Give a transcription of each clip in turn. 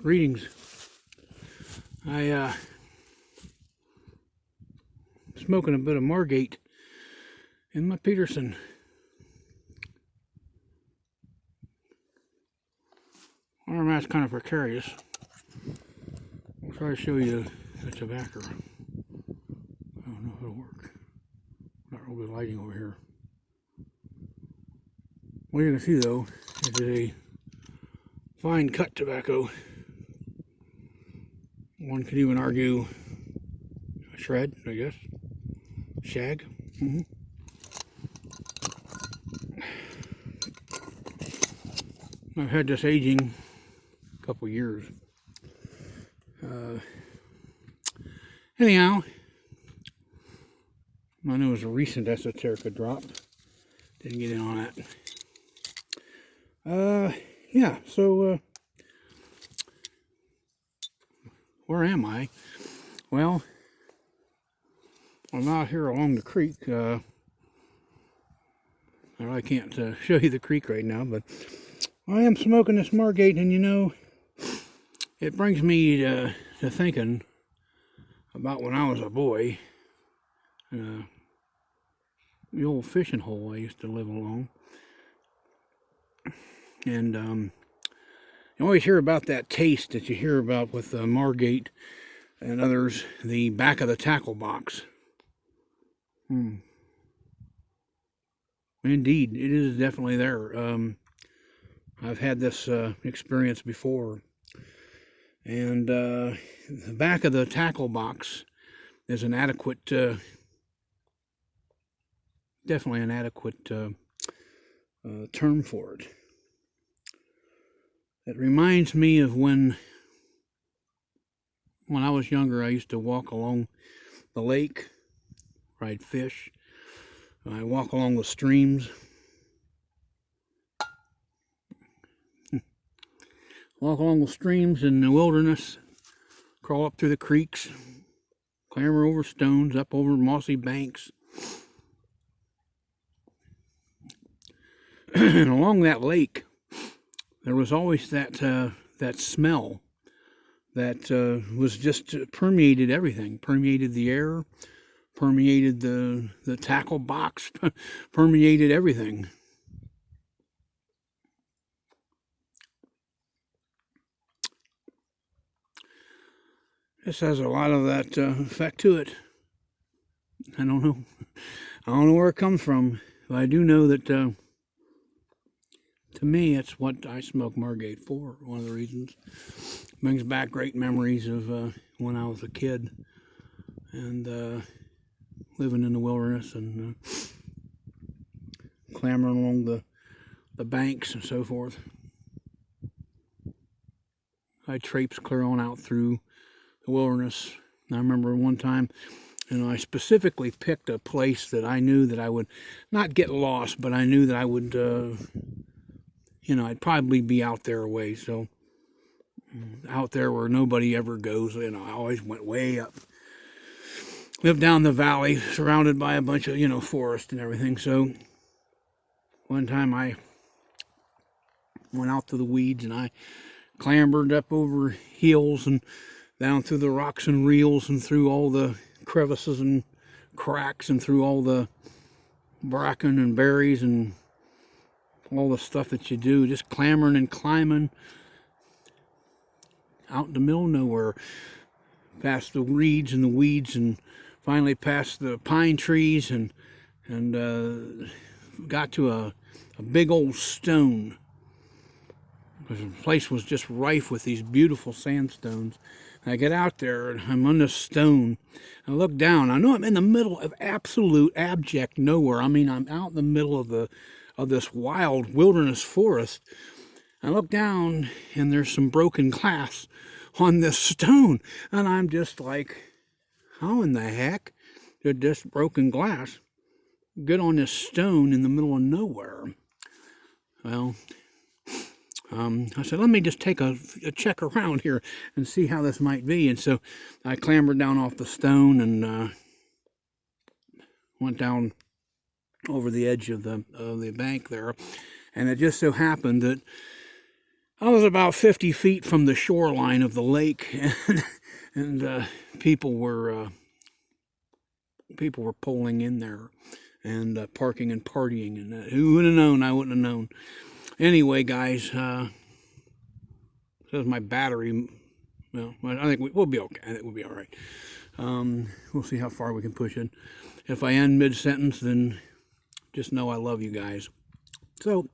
Greetings. Smoking a bit of Margate in my Peterson. That's kind of precarious. I'll try to show you the tobacco. I don't know if it'll work. Not real good lighting over here. What you're going to see though is a fine cut tobacco. One could even argue a shred, I guess. Shag. I've had this aging a couple years. Anyhow, I know it was a recent esoterica drop. Didn't get in on that. Yeah, so where am I? Well, I'm out here along the creek. I really can't show you the creek right now, but I am smoking this Margate, and you know, it brings me to thinking about when I was a boy. The old fishing hole I used to live along. And you always hear about that taste that you hear about with Margate and others, the back of the tackle box. Indeed, it is definitely there. I've had this experience before. And the back of the tackle box is an adequate, definitely an adequate term for it. It reminds me of when I was younger. I used to walk along the lake, where I'd fish. I walk along the streams. Walk along the streams in the wilderness, crawl up through the creeks, clamber over stones, up over mossy banks. And along that lake, there was always that smell that was just permeated everything, permeated the air, permeated the tackle box, permeated everything. This has a lot of that effect to it. I don't know where it comes from, but I do know that to me, it's what I smoke Margate for. One of the reasons. Brings back great memories of when I was a kid and living in the wilderness and clambering along the banks and so forth. I traipsed clear on out through the wilderness. I remember one time, I specifically picked a place that I knew that I would not get lost, but I knew that I would, I'd probably be out there a ways. So out there where nobody ever goes. I always went way up. Lived down the valley, surrounded by a bunch of, forest and everything. So one time I went out to the weeds and I clambered up over hills and down through the rocks and reels and through all the crevices and cracks and through all the bracken and berries and all the stuff that you do, just clambering and climbing out in the middle of nowhere, past the reeds and the weeds, and finally past the pine trees, and got to a big old stone. The place was just rife with these beautiful sandstones. I get out there and I'm on this stone. I look down. I know I'm in the middle of absolute abject nowhere. I mean, I'm out in the middle of this wild wilderness forest. I look down and there's some broken glass on this stone, and I'm just like, how in the heck did this broken glass get on this stone in the middle of nowhere? Well, I said, let me just take a check around here and see how this might be. And so I clambered down off the stone and went down over the edge of the bank there. And it just so happened that I was about 50 feet from the shoreline of the lake, and people were pulling in there and parking and partying, and who would have known? I wouldn't have known. Anyway, guys, says my battery. Well, I think we'll be okay. I think we'll be all right. We'll see how far we can push it. If I end mid-sentence, then just know I love you guys. So,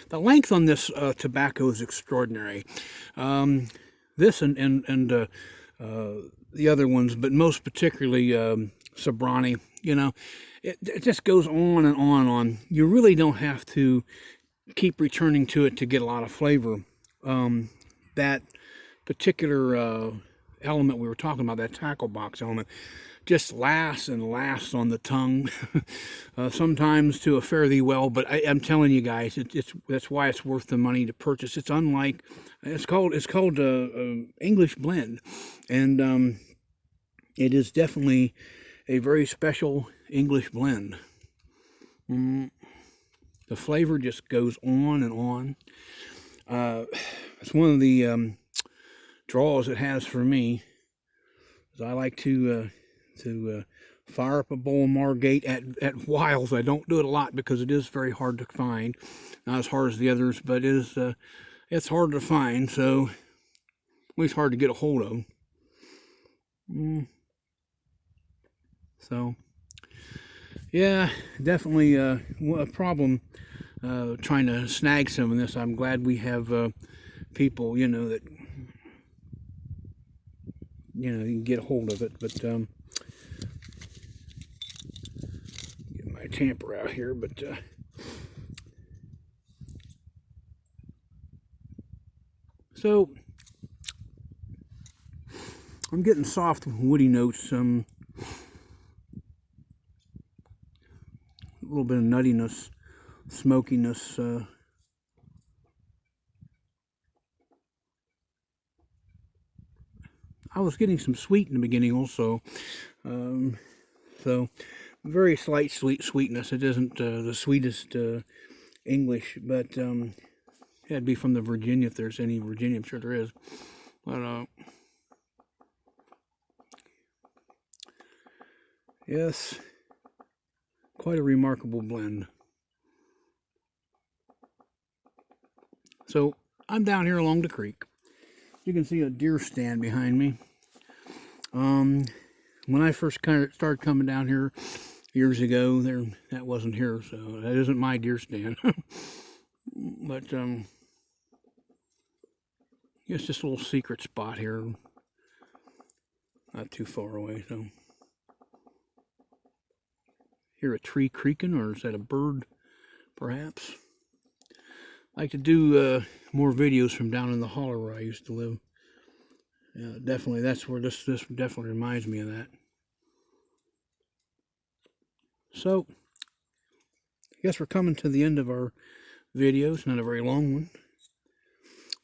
the length on this tobacco is extraordinary. This and the other ones, but most particularly Sobrani, you know, it just goes on and on and on. You really don't have to keep returning to it to get a lot of flavor. That particular element we were talking about, that tackle box element, just lasts and lasts on the tongue, sometimes to a fare thee well. But I'm telling you guys, that's why it's worth the money to purchase. It's unlike, it's called English blend, and it is definitely a very special English blend. The flavor just goes on and on. It's one of the draws it has for me. I like to fire up a bowl of Margate at whiles. I don't do it a lot because it is very hard to find. Not as hard as the others, but it's hard to find, so at least hard to get a hold of. So, yeah, definitely a problem trying to snag some of this. I'm glad we have people, you know, that you can get a hold of it. But get my tamper out here. But so I'm getting soft woody notes. A little bit of nuttiness, smokiness. I was getting some sweet in the beginning also. So very slight sweetness. It isn't the sweetest English, but it'd be from the Virginia if there's any Virginia. I'm sure there is. But yes, quite a remarkable blend. So I'm down here along the creek. You can see a deer stand behind me. When I first started coming down here years ago, that wasn't here, so that isn't my deer stand. But it's just a little secret spot here, not too far away. So hear a tree creaking, or is that a bird? Perhaps. I like to do more videos from down in the holler where I used to live. Definitely, that's where this definitely reminds me of that. So, I guess we're coming to the end of our video. It's not a very long one.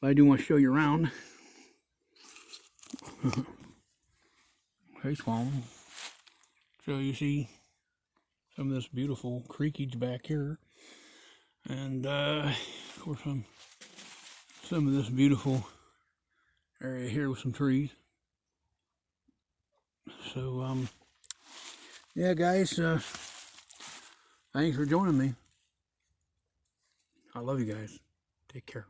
But I do want to show you around. Hey, Swan. So you see some of this beautiful creekage back here. And, of course, some of this beautiful area here with some trees. So, yeah, guys, thanks for joining me. I love you guys. Take care.